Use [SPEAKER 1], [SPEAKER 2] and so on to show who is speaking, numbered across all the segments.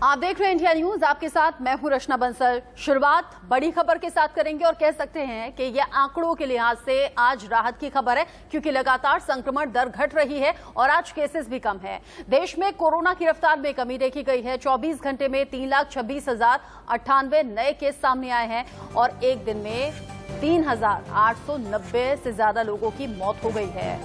[SPEAKER 1] आप देख रहे हैं इंडिया न्यूज, आपके साथ मैं हूं रचना बंसल। शुरुआत बड़ी खबर के साथ करेंगे और कह सकते हैं कि यह आंकड़ों के लिहाज से आज राहत की खबर है, क्योंकि लगातार संक्रमण दर घट रही है और आज केसेस भी कम है। देश में कोरोना की रफ्तार में कमी देखी गई है। 24 घंटे में 3,26,098 नए केस सामने आए हैं और एक दिन में 3,890 से ज्यादा लोगों की मौत हो गई है।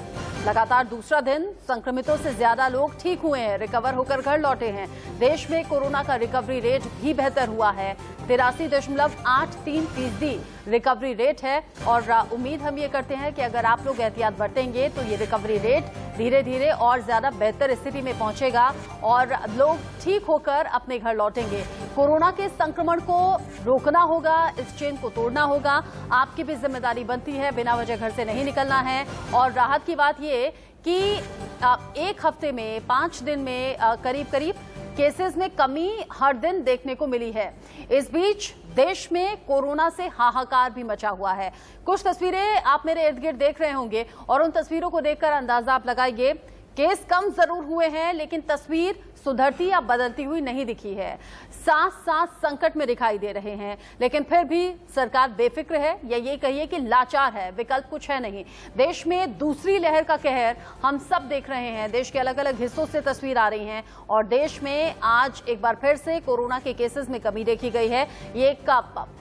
[SPEAKER 1] लगातार दूसरा दिन संक्रमितों से ज्यादा लोग ठीक हुए हैं, रिकवर होकर घर लौटे हैं। देश में कोरोना का रिकवरी रेट भी बेहतर हुआ है। 83.83% रिकवरी रेट है और उम्मीद हम ये करते हैं कि अगर आप लोग एहतियात बरतेंगे तो ये रिकवरी रेट धीरे धीरे और ज्यादा बेहतर स्थिति में पहुंचेगा और लोग ठीक होकर अपने घर लौटेंगे। कोरोना के संक्रमण को रोकना होगा, इस चेन को तोड़ना होगा। आपकी भी जिम्मेदारी बनती है, बिना वजह घर से नहीं निकलना है। और राहत की बात ये कि एक हफ्ते में 5 दिन में करीब करीब केसेस में कमी हर दिन देखने को मिली है। इस बीच देश में कोरोना से हाहाकार भी मचा हुआ है। कुछ तस्वीरें आप मेरे इर्द गिर्द देख रहे होंगे और उन तस्वीरों को देखकर अंदाजा आप लगाइए। केस कम जरूर हुए हैं, लेकिन तस्वीर सुधरती या बदलती हुई नहीं दिखी है। सांस सांस संकट में दिखाई दे रहे हैं, लेकिन फिर भी सरकार बेफिक्र है या ये कहिए कि लाचार है, विकल्प कुछ है नहीं। देश में दूसरी लहर का कहर हम सब देख रहे हैं। देश के अलग अलग हिस्सों से तस्वीर आ रही हैं और देश में आज एक बार फिर से कोरोना के केसेस में कमी देखी गई है। ये एक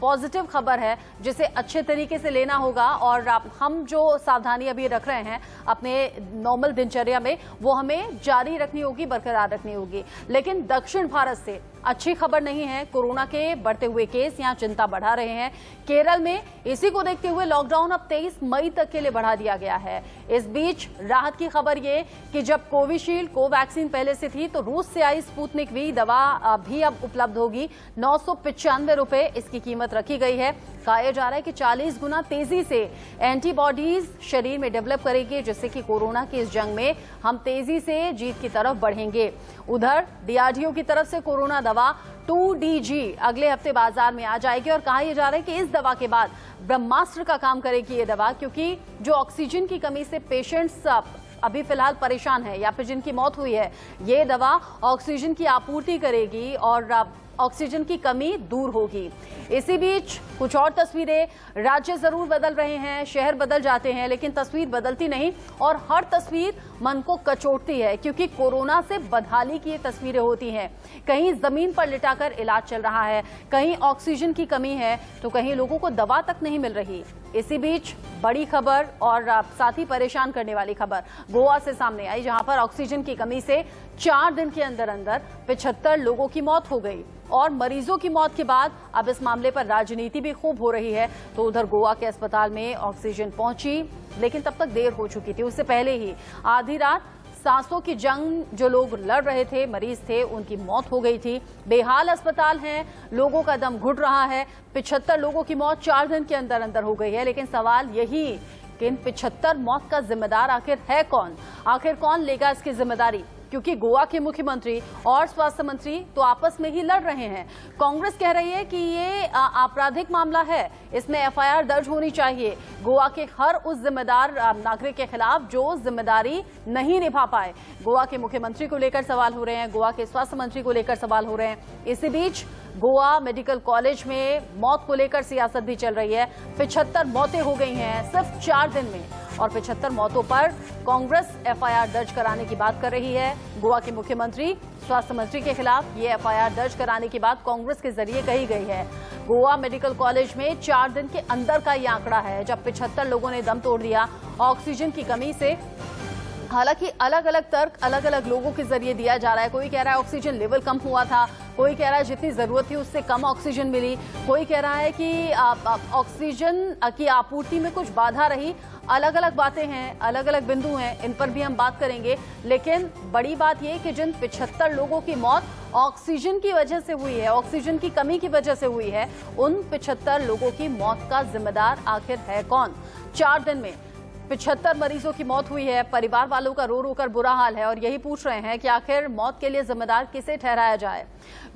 [SPEAKER 1] पॉजिटिव खबर है जिसे अच्छे तरीके से लेना होगा और हम जो सावधानी अभी रख रहे हैं अपने नॉर्मल दिनचर्या में, वो हमें जारी रखनी होगी, बरकरार रखनी होगी। लेकिन दक्षिण भारत से अच्छी खबर नहीं है। कोरोना के बढ़ते हुए केस यहां चिंता बढ़ा रहे हैं। केरल में इसी को देखते हुए लॉकडाउन अब 23 मई तक के लिए बढ़ा दिया गया है। इस बीच राहत की खबर ये कि जब कोविशील्ड कोवैक्सीन पहले से थी तो रूस से आई स्पुतनिक वी दवा भी अब उपलब्ध होगी। 995 रुपए इसकी कीमत रखी गई है। कहा जा रहा है कि 40 गुना तेजी से एंटीबॉडीज शरीर में डेवलप करेगी, जिससे कि कोरोना की इस जंग में हम तेजी से जीत की तरफ बढ़ेंगे। उधर डीआरडीओ की तरफ से कोरोना दवा 2DG अगले हफ्ते बाजार में आ जाएगी और कहा यह जा रहा है कि इस दवा के बाद ब्रह्मास्त्र का काम करेगी ये दवा, क्योंकि जो ऑक्सीजन की कमी से पेशेंट्स अभी फिलहाल परेशान है या फिर जिनकी मौत हुई है, ये दवा ऑक्सीजन की आपूर्ति करेगी और ऑक्सीजन की कमी दूर होगी। इसी बीच कुछ और तस्वीरें, राज्य जरूर बदल रहे हैं, शहर बदल जाते हैं, लेकिन तस्वीर बदलती नहीं और हर तस्वीर मन को कचोटती है, क्योंकि कोरोना से बदहाली की ये तस्वीरें होती हैं। कहीं जमीन पर लिटाकर इलाज चल रहा है, कहीं ऑक्सीजन की कमी है, तो कहीं लोगों को दवा तक नहीं मिल रही। इसी बीच बड़ी खबर और साथ ही परेशान करने वाली खबर गोवा से सामने आई, जहां पर ऑक्सीजन की कमी से 4 दिन के अंदर अंदर 75 लोगों की मौत हो गई और मरीजों की मौत के बाद अब इस मामले पर राजनीति भी खूब हो रही है। तो उधर गोवा के अस्पताल में ऑक्सीजन पहुंची, लेकिन तब तक देर हो चुकी थी। उससे पहले ही आधी रात सांसों की जंग जो लोग लड़ रहे थे, मरीज थे, उनकी मौत हो गई थी। बेहाल अस्पताल हैं, लोगों का दम घुट रहा है। 75 लोगों की मौत 4 दिन के अंदर अंदर हो गई है, लेकिन सवाल यही कि इन 75 मौत का जिम्मेदार आखिर है कौन? आखिर कौन लेगा इसकी जिम्मेदारी? क्योंकि गोवा के मुख्यमंत्री और स्वास्थ्य मंत्री तो आपस में ही लड़ रहे हैं। कांग्रेस कह रही है कि ये आपराधिक मामला है, इसमें एफआईआर दर्ज होनी चाहिए गोवा के हर उस जिम्मेदार नागरिक के खिलाफ जो जिम्मेदारी नहीं निभा पाए। गोवा के मुख्यमंत्री को लेकर सवाल हो रहे हैं, गोवा के स्वास्थ्य मंत्री को लेकर सवाल हो रहे हैं। इसी बीच गोवा मेडिकल कॉलेज में मौत को लेकर सियासत भी चल रही है। 75 मौतें हो गई हैं सिर्फ 4 दिन में और 75 मौतों पर कांग्रेस एफआईआर दर्ज कराने की बात कर रही है। गोवा के मुख्यमंत्री स्वास्थ्य मंत्री के खिलाफ ये एफआईआर दर्ज कराने की बात कांग्रेस के जरिए कही गई है। गोवा मेडिकल कॉलेज में 4 दिन के अंदर का ये आंकड़ा है, जब 75 लोगों ने दम तोड़ दिया ऑक्सीजन की कमी से। हालांकि अलग अलग तर्क अलग अलग लोगों के जरिए दिया जा रहा है। कोई कह रहा है ऑक्सीजन लेवल कम हुआ था, कोई कह रहा है जितनी जरूरत थी उससे कम ऑक्सीजन मिली, कोई कह रहा है कि ऑक्सीजन की आपूर्ति में कुछ बाधा रही। अलग अलग बातें हैं, अलग अलग बिंदु हैं, इन पर भी हम बात करेंगे। लेकिन बड़ी बात यह कि जिन 75 लोगों की मौत ऑक्सीजन की वजह से हुई है, ऑक्सीजन की कमी की वजह से हुई है, उन 75 लोगों की मौत का जिम्मेदार आखिर है कौन? 4 दिन में 75 मरीजों की मौत हुई है। परिवार वालों का रो रो कर बुरा हाल है और यही पूछ रहे हैं कि आखिर मौत के लिए जिम्मेदार किसे ठहराया जाए।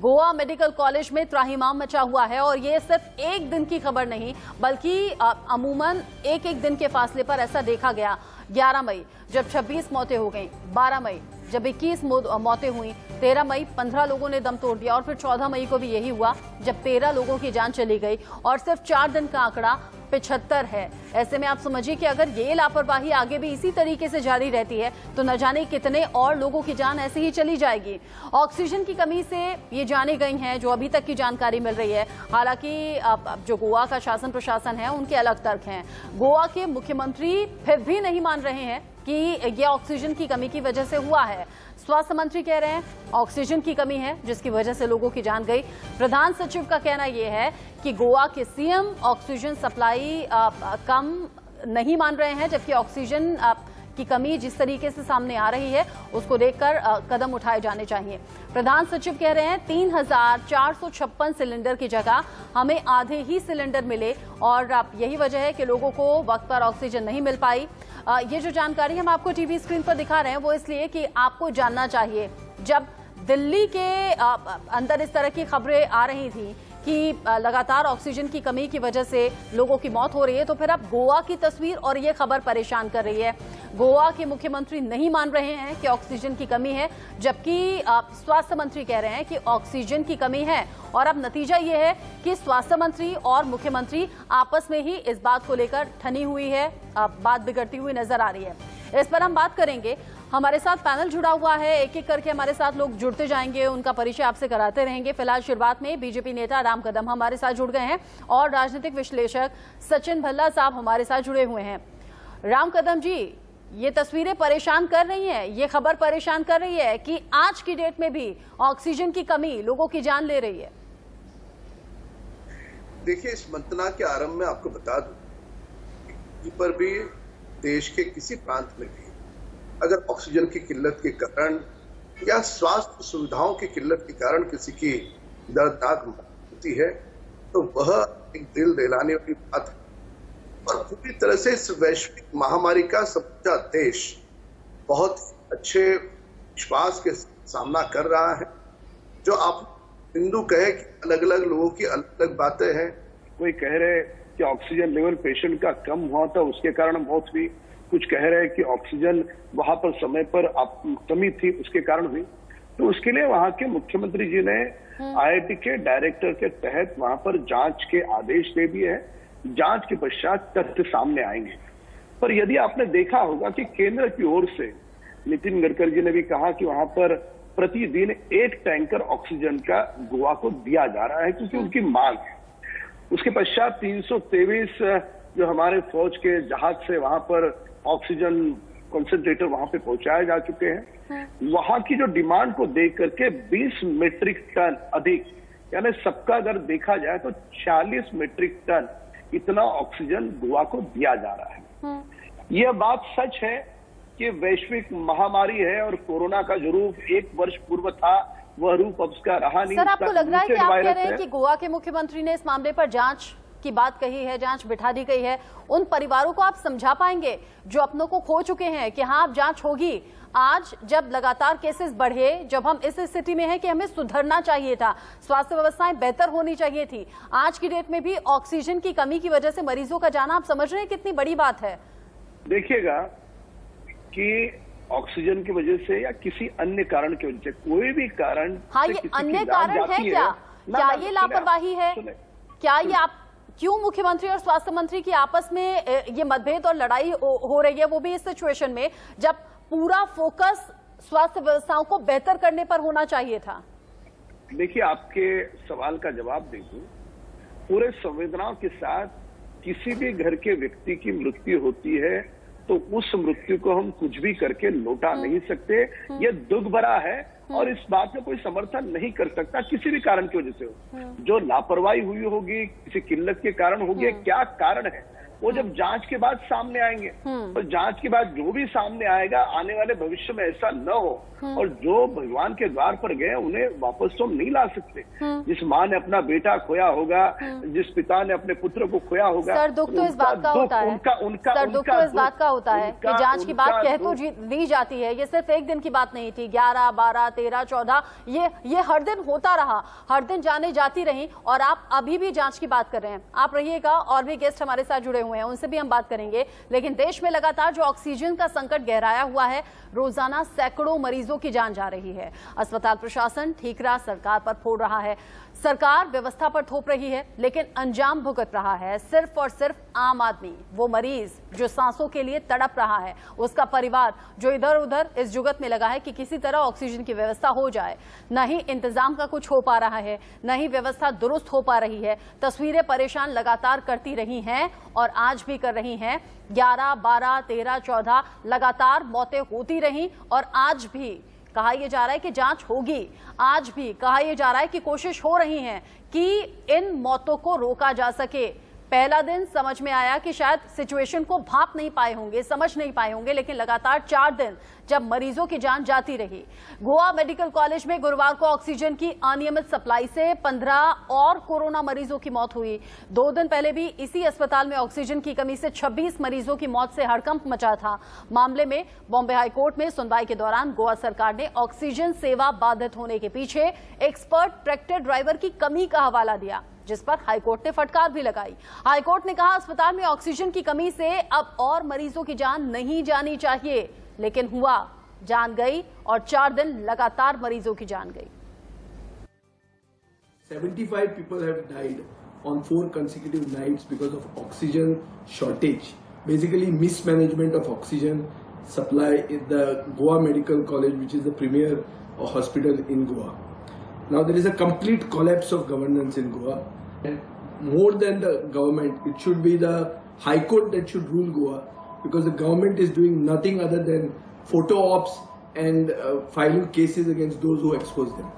[SPEAKER 1] गोवा मेडिकल कॉलेज में त्राहिमाम मचा हुआ है और ये सिर्फ एक दिन की खबर नहीं, बल्कि अमूमन एक एक दिन के फासले पर ऐसा देखा गया। 11 मई जब 26 मौतें हो गई, 12 मई जब 21 मौतें हुई, 13 मई 15 लोगों ने दम तोड़ दिया और फिर 14 मई को भी यही हुआ जब 13 लोगों की जान चली गई और सिर्फ 4 दिन का आंकड़ा 75 है। ऐसे में आप समझिए कि अगर ये लापरवाही आगे भी इसी तरीके से जारी रहती है तो न जाने कितने और लोगों की जान ऐसे ही चली जाएगी। ऑक्सीजन की कमी से ये जाने गई हैं जो अभी तक की जानकारी मिल रही है। हालांकि जो गोवा का शासन प्रशासन है उनके अलग तर्क हैं। गोवा के मुख्यमंत्री फिर भी नहीं मान रहे हैं कि ये ऑक्सीजन की कमी की वजह से हुआ है। स्वास्थ्य मंत्री कह रहे हैं ऑक्सीजन की कमी है जिसकी वजह से लोगों की जान गई। प्रधान सचिव का कहना यह है कि गोवा के सीएम ऑक्सीजन सप्लाई कम नहीं मान रहे हैं, जबकि ऑक्सीजन की कमी जिस तरीके से सामने आ रही है उसको देखकर कदम उठाए जाने चाहिए। प्रधान सचिव कह रहे हैं 3456 सिलेंडर की जगह हमें आधे ही सिलेंडर मिले और यही वजह है कि लोगों को वक्त पर ऑक्सीजन नहीं मिल पाई। ये जो जानकारी हम आपको टीवी स्क्रीन पर दिखा रहे हैं वो इसलिए कि आपको जानना चाहिए, जब दिल्ली के अंदर इस तरह की खबरें आ रही थी कि लगातार ऑक्सीजन की कमी की वजह से लोगों की मौत हो रही है, तो फिर अब गोवा की तस्वीर और ये खबर परेशान कर रही है। गोवा के मुख्यमंत्री नहीं मान रहे हैं कि ऑक्सीजन की कमी है, जबकि स्वास्थ्य मंत्री कह रहे हैं कि ऑक्सीजन की कमी है। और अब नतीजा ये है कि स्वास्थ्य मंत्री और मुख्यमंत्री आपस में ही इस बात को लेकर ठनी हुई है, बात बिगड़ती हुई नजर आ रही है। इस पर हम बात करेंगे। हमारे साथ पैनल जुड़ा हुआ है, एक एक करके हमारे साथ लोग जुड़ते जाएंगे, उनका परिचय आपसे कराते रहेंगे। फिलहाल शुरुआत में बीजेपी नेता राम कदम हमारे साथ जुड़ गए हैं और राजनीतिक विश्लेषक सचिन भल्ला साहब हमारे साथ जुड़े हुए हैं। राम कदम जी, ये तस्वीरें परेशान कर रही हैं, ये खबर परेशान कर रही है कि आज की डेट में भी ऑक्सीजन की कमी लोगों की जान ले रही है।
[SPEAKER 2] देखिए, इस मंथना के आरंभ में आपको बता दूं पर भी देश के किसी प्रांत में भी अगर ऑक्सीजन की किल्लत के कारण या स्वास्थ्य सुविधाओं की किल्लत के कारण किसी की दर्दनाक मौत होती है तो वह एक दिल दहलाने वाली बात है। और पूरी तरह से इस वैश्विक महामारी का समूचा देश बहुत अच्छे विश्वास के सामना कर रहा है। जो आप बिंदु कहे कि अलग अलग लोगों की अलग अलग बातें हैं, कोई कह रहे कि ऑक्सीजन लेवल पेशेंट का कम हुआ था उसके कारण मौत हुई, कुछ कह रहे हैं कि ऑक्सीजन वहां पर समय पर कमी थी उसके कारण हुई। तो उसके लिए वहां के मुख्यमंत्री जी ने आईआईटी के डायरेक्टर के तहत वहां पर जांच के आदेश दे दिए हैं। जांच के पश्चात तथ्य सामने आएंगे। पर यदि आपने देखा होगा कि केंद्र की ओर से नितिन गडकरी जी ने भी कहा कि वहां पर प्रतिदिन 1 टैंकर ऑक्सीजन का गोवा को दिया जा रहा है क्योंकि उनकी मांग है। उसके पश्चात 323 जो हमारे फौज के जहाज से वहां पर ऑक्सीजन कंसंट्रेटर वहां पे पहुंचाए जा चुके हैं। वहां की जो डिमांड को देख करके 20 मीट्रिक टन अधिक, यानी सबका अगर देखा जाए तो 40 मीट्रिक टन इतना ऑक्सीजन गोवा को दिया जा रहा है। यह बात सच है कि वैश्विक महामारी है और कोरोना का जो रूप 1 वर्ष पूर्व था वह रूप अब उसका रहा नहीं।
[SPEAKER 1] सर, आपको लग रहा है कि आप कह रहे हैं कि गोवा के मुख्यमंत्री ने इस मामले पर जांच की बात कही है, जांच बिठा दी गई है, उन परिवारों को आप समझा पाएंगे जो अपनों को खो चुके हैं कि हाँ अब जांच होगी? आज जब लगातार केसेस बढ़े, जब हम इस स्थिति में हैं कि हमें सुधरना चाहिए था, स्वास्थ्य व्यवस्थाएं बेहतर होनी चाहिए थी, आज की डेट में भी ऑक्सीजन की कमी की वजह से मरीजों का जाना, आप समझ रहे हैं कितनी बड़ी बात है?
[SPEAKER 2] देखिएगा कि ऑक्सीजन की वजह से या किसी अन्य कारण की वजह से, कोई भी कारण,
[SPEAKER 1] हाँ ये अन्य कारण है क्या? क्या ये लापरवाही है? क्या ये आप क्यों मुख्यमंत्री और स्वास्थ्य मंत्री की आपस में ये मतभेद और लड़ाई हो रही है, वो भी इस सिचुएशन में जब पूरा फोकस स्वास्थ्य व्यवस्थाओं को बेहतर करने पर होना चाहिए था?
[SPEAKER 2] देखिए, आपके सवाल का जवाब दे दूं, पूरे संवेदनाओं के साथ किसी भी घर के व्यक्ति की मृत्यु होती है तो उस मृत्यु को हम कुछ भी करके लौटा नहीं सकते। ये दुख भरा है और इस बात में कोई समर्थन नहीं कर सकता किसी भी कारण की वजह से हो। जो लापरवाही हुई होगी, किसी किल्लत के कारण होगी, क्या कारण है वो जब जांच के बाद सामने आएंगे। और जांच के बाद जो भी सामने आएगा, आने वाले भविष्य में ऐसा न हो और जो भगवान के द्वार पर गए उन्हें वापस तो हम नहीं ला सकते। जिस माँ ने अपना बेटा खोया होगा, जिस पिता ने अपने पुत्र को खोया होगा,
[SPEAKER 1] सर दुख तो इस बात का होता है, सर दुख तो इस बात का होता है कि जांच की बात कह तो दी जाती है। ये सिर्फ एक दिन की बात नहीं थी, 11, 12, 13, 14 ये हर दिन होता रहा, हर दिन जाने जाती रही और आप अभी भी जांच की बात कर रहे हैं। आप रहिएगा, और भी गेस्ट हमारे साथ जुड़े हुए हैं, उनसे भी हम बात करेंगे। लेकिन देश में लगातार जो ऑक्सीजन का संकट गहराया हुआ है, रोजाना सैकड़ों मरीजों की जान जा रही है। अस्पताल प्रशासन ठीकरा सरकार पर फोड़ रहा है, सरकार व्यवस्था पर थोप रही है, लेकिन अंजाम भुगत रहा है सिर्फ और सिर्फ आम आदमी, वो मरीज जो सांसों के लिए तड़प रहा है, उसका परिवार जो इधर उधर इस जुगत में लगा है कि किसी तरह ऑक्सीजन की व्यवस्था हो जाए। न ही इंतजाम का कुछ हो पा रहा है, न ही व्यवस्था दुरुस्त हो पा रही है। तस्वीरें परेशान लगातार करती रही हैं और आज भी कर रही हैं। 11, 12, 13, 14 लगातार मौतें होती रही और आज भी कहा यह जा रहा है कि जांच होगी। आज भी कहा यह जा रहा है कि कोशिश हो रही है कि इन मौतों को रोका जा सके। पहला दिन समझ में आया कि शायद सिचुएशन को भांप नहीं पाए होंगे, समझ नहीं पाए होंगे, लेकिन लगातार 4 दिन जब मरीजों की जान जाती रही। गोवा मेडिकल कॉलेज में गुरुवार को ऑक्सीजन की अनियमित सप्लाई से 15 और कोरोना मरीजों की मौत हुई। 2 दिन पहले भी इसी अस्पताल में ऑक्सीजन की कमी से 26 मरीजों की मौत से हड़कंप मचा था। मामले में बॉम्बे हाईकोर्ट में सुनवाई के दौरान गोवा सरकार ने ऑक्सीजन सेवा बाधित होने के पीछे एक्सपर्ट ट्रैक्टर ड्राइवर की कमी का हवाला दिया, जिस पर हाईकोर्ट ने फटकार भी लगाई। हाईकोर्ट ने कहा अस्पताल में ऑक्सीजन की कमी से अब और मरीजों की जान नहीं जानी चाहिए, लेकिन हुआ, जान गई और 4 दिन लगातार मरीजों की जान गई।
[SPEAKER 3] 75 people have died on 4 consecutive nights because of oxygen shortage. Basically, mismanagement of oxygen supply in the Goa Medical College, which is the premier hospital in Goa. Now there is a complete collapse of governance in Goa. And more than the government, it should be the High Court that should rule Goa, because the government is doing nothing other than photo ops and filing cases against those who expose them.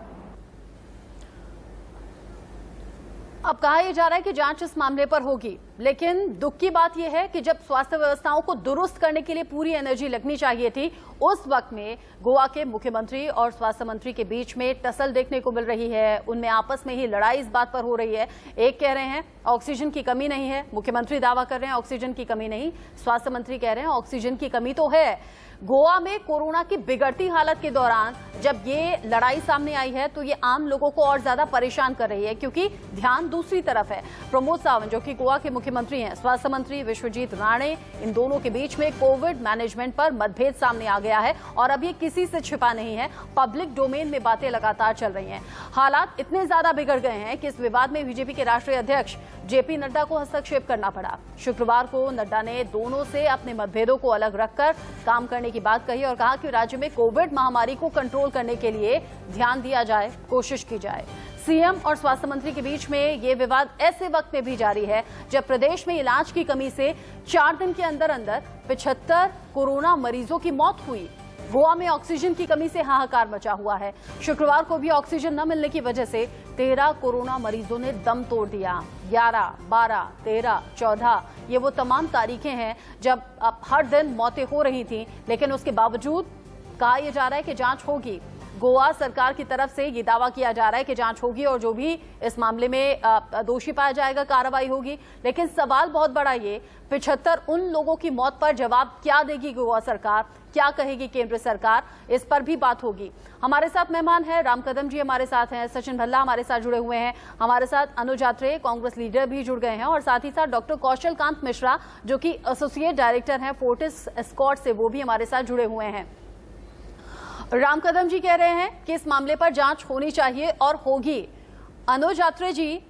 [SPEAKER 1] अब कहा यह जा रहा है कि जांच इस मामले पर होगी, लेकिन दुख की बात यह है कि जब स्वास्थ्य व्यवस्थाओं को दुरुस्त करने के लिए पूरी एनर्जी लगनी चाहिए थी, उस वक्त में गोवा के मुख्यमंत्री और स्वास्थ्य मंत्री के बीच में टसल देखने को मिल रही है। उनमें आपस में ही लड़ाई इस बात पर हो रही है। एक कह रहे हैं ऑक्सीजन की कमी नहीं है, मुख्यमंत्री दावा कर रहे हैं ऑक्सीजन की कमी नहीं, स्वास्थ्य मंत्री कह रहे हैं ऑक्सीजन की कमी तो है। गोवा में कोरोना की बिगड़ती हालत के दौरान जब ये लड़ाई सामने आई है तो ये आम लोगों को और ज्यादा परेशान कर रही है, क्योंकि ध्यान दूसरी तरफ है। प्रमोद सावंत जो कि गोवा के मुख्यमंत्री हैं, स्वास्थ्य मंत्री विश्वजीत राणे, इन दोनों के बीच में कोविड मैनेजमेंट पर मतभेद सामने आ गया है और अब ये किसी से छिपा नहीं है। पब्लिक डोमेन में बातें लगातार चल रही हैं। हालात इतने ज्यादा बिगड़ गए हैं कि इस विवाद में बीजेपी के राष्ट्रीय अध्यक्ष जेपी नड्डा को हस्तक्षेप करना पड़ा। शुक्रवार को नड्डा ने दोनों से अपने मतभेदों को अलग रखकर काम करने की बात कही और कहा कि राज्य में कोविड महामारी को कंट्रोल करने के लिए ध्यान दिया जाए, कोशिश की जाए। सीएम और स्वास्थ्य मंत्री के बीच में ये विवाद ऐसे वक्त में भी जारी है जब प्रदेश में इलाज की कमी से 4 दिन के अंदर अंदर 75 कोरोना मरीजों की मौत हुई। गोवा में ऑक्सीजन की कमी से हाहाकार मचा हुआ है। शुक्रवार को भी ऑक्सीजन न मिलने की वजह से 13 कोरोना मरीजों ने दम तोड़ दिया। 11, 12, 13, 14 ये वो तमाम तारीखें हैं जब अब हर दिन मौतें हो रही थी, लेकिन उसके बावजूद कहा यह जा रहा है कि जांच होगी। गोवा सरकार की तरफ से ये दावा किया जा रहा है कि जांच होगी और जो भी इस मामले में दोषी पाया जाएगा कार्रवाई होगी। लेकिन सवाल बहुत बड़ा ये 75 उन लोगों की मौत पर जवाब क्या देगी गोवा सरकार, क्या कहेगी केंद्र सरकार, इस पर भी बात होगी। हमारे साथ मेहमान हैं राम कदम जी, हमारे साथ हैं सचिन भल्ला, हमारे साथ जुड़े हुए हैं, हमारे साथ अनुज आत्रेय कांग्रेस लीडर भी जुड़ गए हैं और साथ ही साथ डॉक्टर कौशल कांत मिश्रा जो कि एसोसिएट डायरेक्टर हैं फोर्टिस एस्कॉर्ट से, वो भी हमारे साथ जुड़े हुए हैं। राम कदम जी कह रहे हैं कि इस मामले पर जांच होनी चाहिए और होगी। अनुज आत्रेय जी,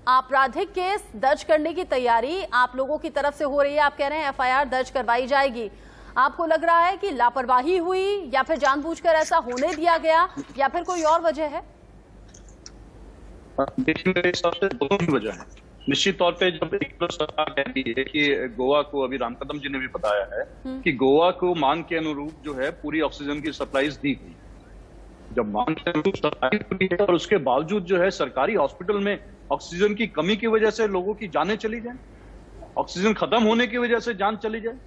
[SPEAKER 1] आपराधिक केस दर्ज करने की तैयारी आप लोगों की तरफ से हो रही है, आप कह रहे हैं एफआईआर दर्ज करवाई जाएगी। आपको लग रहा है कि लापरवाही हुई या फिर जानबूझकर ऐसा होने दिया गया या फिर कोई और वजह है?
[SPEAKER 4] मेरे हिसाब से दोनों ही वजह है। निश्चित तौर पे जब एक सरकार कहती है कि गोवा को, अभी राम कदम जी ने भी बताया है कि गोवा को मांग के अनुरूप जो है पूरी ऑक्सीजन की सप्लाईज दी गई, जब मांग के अनुरूप सप्लाई हुई है और उसके बावजूद जो है सरकारी हॉस्पिटल में ऑक्सीजन की कमी की वजह से लोगों की जानें चली जाए, ऑक्सीजन खत्म होने की वजह से जान चली जाए,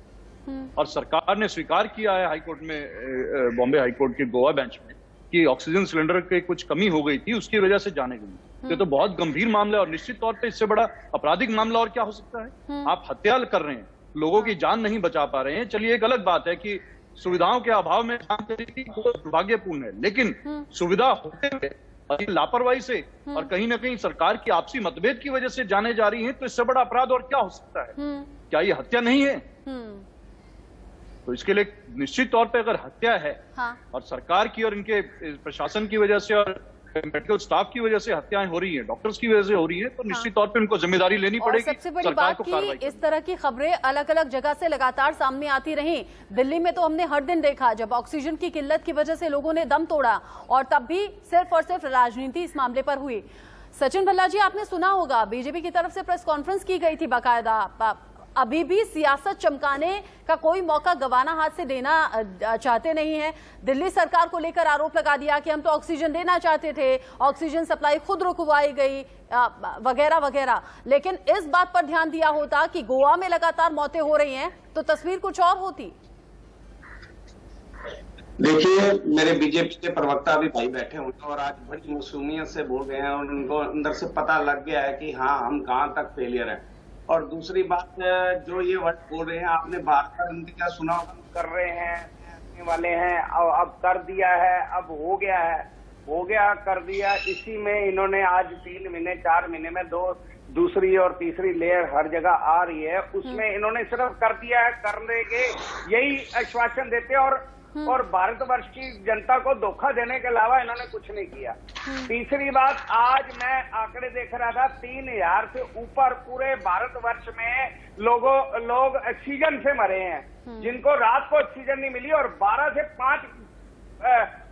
[SPEAKER 4] और सरकार ने स्वीकार किया है हाईकोर्ट में, बॉम्बे हाईकोर्ट के गोवा बेंच में, कि ऑक्सीजन सिलेंडर की कुछ कमी हो गई थी, उसकी वजह से जाने गई। ये तो बहुत गंभीर मामला है और निश्चित तौर पे इससे बड़ा आपराधिक मामला और क्या हो सकता है। आप हत्या कर रहे हैं, लोगों की जान नहीं बचा पा रहे हैं। चलिए एक अलग बात है कि सुविधाओं के अभाव में जान चली थी, वो दुर्भाग्यपूर्ण है, लेकिन सुविधा होते हुए लापरवाही से और कहीं ना कहीं सरकार की आपसी मतभेद की वजह से जाने जा रही हैं, तो इससे बड़ा अपराध और क्या हो सकता है। क्या ये हत्या नहीं है? तो इसके लिए निश्चित तौर पे अगर हत्या है,
[SPEAKER 1] हाँ।
[SPEAKER 4] और सरकार की और इनके प्रशासन की वजह से और मेडिकल स्टाफ की वजह से हत्याएं हो रही हैं, डॉक्टर्स की वजह से हो रही हैं, तो निश्चित तौर पे उनको जिम्मेदारी लेनी
[SPEAKER 1] और
[SPEAKER 4] पड़ेगी।
[SPEAKER 1] सबसे बड़ी
[SPEAKER 4] सरकार
[SPEAKER 1] बात
[SPEAKER 4] को
[SPEAKER 1] कि
[SPEAKER 4] कार्रवाई करनी
[SPEAKER 1] इस तरह की खबरें अलग अलग जगह से लगातार सामने आती रहीं। दिल्ली में तो हमने हर दिन देखा जब ऑक्सीजन की किल्लत की वजह से लोगों ने दम तोड़ा, और तब भी सिर्फ और सिर्फ राजनीति इस मामले पर हुई। सचिन भल्ला जी, आपने सुना होगा बीजेपी की तरफ से प्रेस कॉन्फ्रेंस की गई थी बाकायदा। अभी भी सियासत चमकाने का कोई मौका गंवाना हाथ से देना चाहते नहीं है। दिल्ली सरकार को लेकर आरोप लगा दिया कि हम तो ऑक्सीजन देना चाहते थे, ऑक्सीजन सप्लाई खुद रुकवाई गई, वगैरह वगैरह। लेकिन इस बात पर ध्यान दिया होता कि गोवा में लगातार मौतें हो रही हैं तो तस्वीर कुछ और होती।
[SPEAKER 5] देखिए, मेरे बीजेपी के प्रवक्ता भी भाई बैठे हुए हैं और आज बड़ी मासूमियत से बोल रहे हैं, और उनको अंदर से पता लग गया है कि हाँ, हम कहाँ तक फेलियर है। और दूसरी बात, जो ये वर्ड बोल रहे हैं, आपने बार-बार उनका सुना, कर रहे हैं वाले हैं, अब कर दिया है, अब हो गया है, हो गया, कर दिया। इसी में इन्होंने आज 3 महीने 4 महीने में दूसरी और तीसरी लेयर हर जगह आ रही है, उसमें इन्होंने सिर्फ कर दिया है, कर लेंगे, यही आश्वासन देते और भारतवर्ष की जनता को धोखा देने के अलावा इन्होंने कुछ नहीं किया। तीसरी बात, आज मैं आंकड़े देख रहा था, 3000 से ऊपर पूरे भारतवर्ष में लोग ऑक्सीजन से मरे हैं, जिनको रात को ऑक्सीजन नहीं मिली, और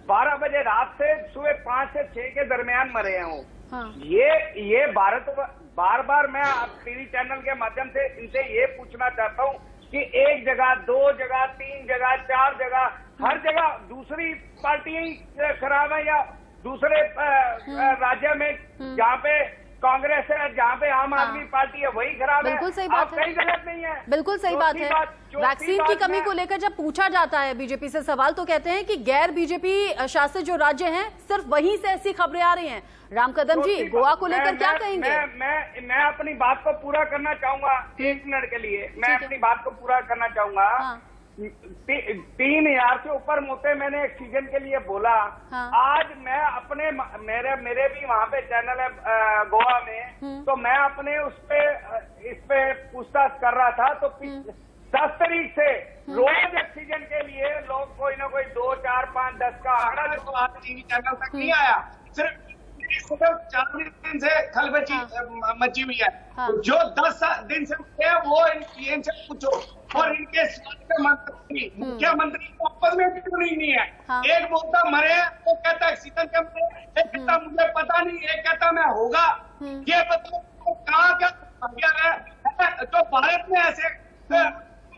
[SPEAKER 5] 12 बजे रात से सुबह 5 से 6 के दरमियान मरे हैं वो। हाँ। ये भारत, बार बार मैं टीवी चैनल के माध्यम से इनसे ये पूछना चाहता हूँ कि 1 जगह, 2 जगह, 3 जगह, 4 जगह, हर जगह दूसरी पार्टियां खराब है, या दूसरे राज्य में जहाँ पे कांग्रेस है, जहाँ पे आम आदमी पार्टी है, वही खराब है।
[SPEAKER 1] बिल्कुल सही बात है,
[SPEAKER 5] कहीं गलत नहीं है।
[SPEAKER 1] बिल्कुल सही बात है। वैक्सीन की कमी को लेकर जब पूछा जाता है बीजेपी से सवाल, तो कहते हैं कि गैर बीजेपी शासित जो राज्य हैं, सिर्फ वहीं से ऐसी खबरें आ रही हैं। राम कदम जी, गोवा को लेकर क्या कहेंगे?
[SPEAKER 5] मैं अपनी बात को पूरा करना चाहूंगा 1 मिनट के लिए। मैं अपनी बात को पूरा करना चाहूंगा। 3000 से ऊपर मौतें मैंने ऑक्सीजन के लिए बोला। हाँ। आज मैं अपने मेरे भी वहाँ पे चैनल है गोवा में, तो मैं अपने इस पे पूछताछ कर रहा था, तो 10 तारीख से रोज ऑक्सीजन के लिए लोग कोई ना कोई 2, 4, 5, 10 का आंकड़ा जो आज टीवी चैनल तक नहीं आया, सिर्फ 4 दिन से खलबली मची हुई है। हाँ। जो 10 दिन से है वो इनसे पूछो, और इनके स्वास्थ्य मंत्री, मुख्यमंत्री आपस में भी नहीं है। हाँ। एक बोलता मरे, वो कहता ऑक्सीजन कम है, एक कहता मुझे पता नहीं, एक कहता मैं होगा। ये बताओ कहाँ क्या है जो भारत में ऐसे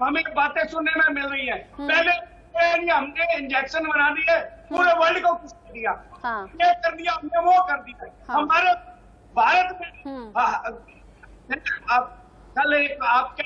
[SPEAKER 5] हमें बातें सुनने में मिल रही है। पहले हमने इंजेक्शन बना दिए, पूरे वर्ल्ड को कुछ कर दिया। हाँ। ये कर दिया, हमने वो कर दिया। हाँ। हमारे भारत में कल आपके,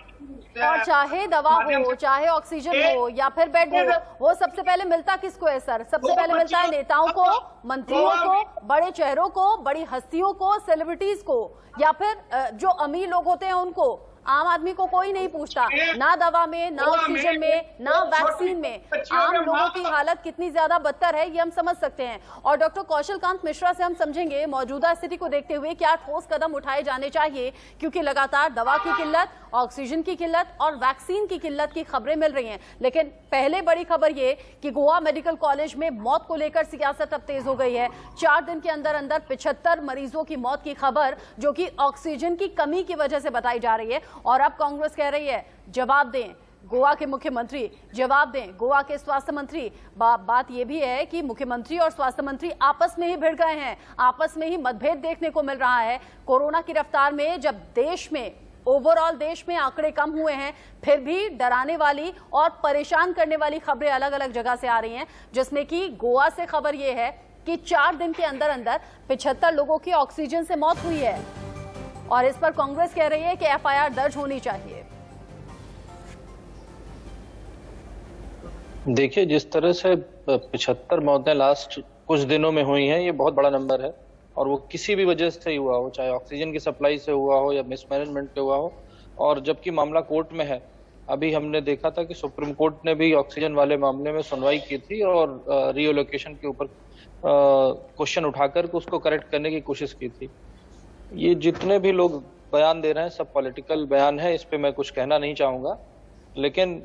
[SPEAKER 1] और चाहे दवा हो, चाहे ऑक्सीजन हो, या फिर बेड हो, वो सबसे पहले मिलता किसको है सर? सबसे पहले मिलता है नेताओं को, मंत्रियों को, बड़े चेहरों को, बड़ी हस्तियों को, सेलिब्रिटीज को, या फिर जो अमीर लोग होते हैं उनको। आम आदमी को कोई नहीं पूछता, ना दवा में, ना ऑक्सीजन में, ना वैक्सीन में। आम लोगों की हालत कितनी ज्यादा बदतर है ये हम समझ सकते हैं। और डॉक्टर कौशल कांत मिश्रा से हम समझेंगे मौजूदा स्थिति को देखते हुए क्या ठोस कदम उठाए जाने चाहिए, क्योंकि लगातार दवा की किल्लत, ऑक्सीजन की किल्लत और वैक्सीन की किल्लत की खबरें मिल रही हैं। लेकिन पहले बड़ी खबर ये कि गोवा मेडिकल कॉलेज में मौत को लेकर सियासत अब तेज हो गई है। 4 दिन के अंदर अंदर 75 मरीजों की मौत की खबर, जो कि ऑक्सीजन की कमी की वजह से बताई जा रही है। और अब कांग्रेस कह रही है जवाब दें, गोवा के मुख्यमंत्री जवाब दें, गोवा के स्वास्थ्य मंत्री। बात यह भी है कि मुख्यमंत्री और स्वास्थ्य मंत्री आपस में ही भिड़ गए हैं, आपस में ही मतभेद देखने को मिल रहा है। कोरोना की रफ्तार में जब देश में, ओवरऑल देश में आंकड़े कम हुए हैं, फिर भी डराने वाली और परेशान करने वाली खबरें अलग अलग जगह से आ रही हैं, जिसमें कि गोवा से खबर यह है कि 4 दिन के अंदर अंदर 75 लोगों की ऑक्सीजन से मौत हुई है। और इस पर कांग्रेस कह रही है कि एफआईआर दर्ज होनी चाहिए।
[SPEAKER 6] देखिए, जिस तरह से 75 मौतें लास्ट कुछ दिनों में हुई हैं, ये बहुत बड़ा नंबर है, और वो किसी भी वजह से हुआ हो, चाहे ऑक्सीजन की सप्लाई से हुआ हो या मिसमैनेजमेंट से हुआ हो। और जबकि मामला कोर्ट में है, अभी हमने देखा था कि सुप्रीम कोर्ट ने भी ऑक्सीजन वाले मामले में सुनवाई की थी और रीएलोकेशन के ऊपर क्वेश्चन उठाकर उसको करेक्ट करने की कोशिश की थी। ये जितने भी लोग बयान दे रहे हैं सब पॉलिटिकल बयान है, इस पे मैं कुछ कहना नहीं चाहूँगा। लेकिन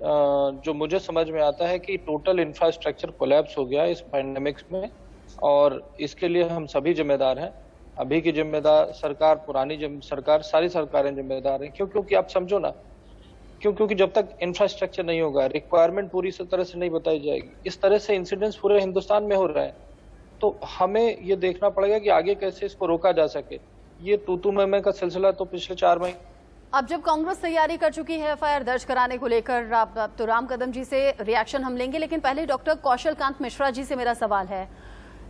[SPEAKER 6] जो मुझे समझ में आता है कि टोटल इंफ्रास्ट्रक्चर कोलैप्स हो गया इस पैंडेमिक्स में, और इसके लिए हम सभी जिम्मेदार हैं। अभी की जिम्मेदार सरकार, पुरानी सरकार, सारी सरकारें जिम्मेदार हैं। क्योंकि आप समझो ना, क्योंकि जब तक इंफ्रास्ट्रक्चर नहीं होगा, रिक्वायरमेंट पूरी तरह से नहीं बताई जाएगी, इस तरह से इंसिडेंट्स पूरे हिंदुस्तान में हो रहे हैं, तो हमें ये देखना पड़ेगा कि आगे कैसे इसको रोका जा सके। ये तू मैं का सिलसिला तो पिछले 4 महीने।
[SPEAKER 1] अब जब कांग्रेस तैयारी कर चुकी है एफआईआर दर्ज कराने को लेकर, अब तो राम कदम जी से रिएक्शन हम लेंगे, लेकिन पहले डॉक्टर कौशल कांत मिश्रा जी से मेरा सवाल है।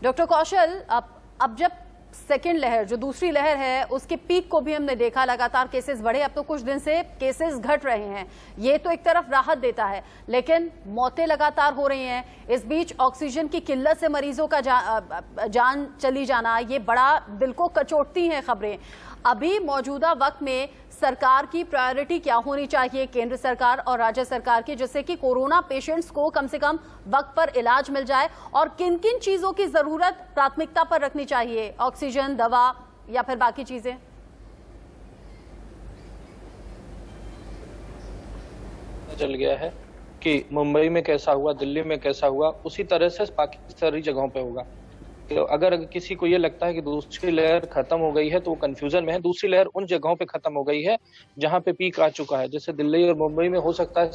[SPEAKER 1] डॉक्टर कौशल, अब जब सेकेंड लहर, जो दूसरी लहर है, उसके पीक को भी हमने देखा, लगातार केसेस बढ़े, अब तो कुछ दिन से केसेस घट रहे हैं, ये तो एक तरफ राहत देता है, लेकिन मौतें लगातार हो रही हैं। इस बीच ऑक्सीजन की किल्लत से मरीजों का जान चली जाना, ये बड़ा दिल को कचोटती हैं खबरें। अभी मौजूदा वक्त में सरकार की प्रायोरिटी क्या होनी चाहिए, केंद्र सरकार और राज्य सरकार की, जिससे कि कोरोना पेशेंट्स को कम से कम वक्त पर इलाज मिल जाए, और किन किन चीजों की जरूरत प्राथमिकता पर रखनी चाहिए, ऑक्सीजन, दवा या फिर बाकी चीजें?
[SPEAKER 6] चल गया है कि मुंबई में कैसा हुआ, दिल्ली में कैसा हुआ, उसी तरह से बाकी सारी जगहों पे होगा। तो अगर किसी को ये लगता है कि दूसरी लहर खत्म हो गई है तो वो कंफ्यूजन में है। दूसरी लहर उन जगहों पे खत्म हो गई है जहां पे पीक आ चुका है, जैसे दिल्ली और मुंबई में हो सकता है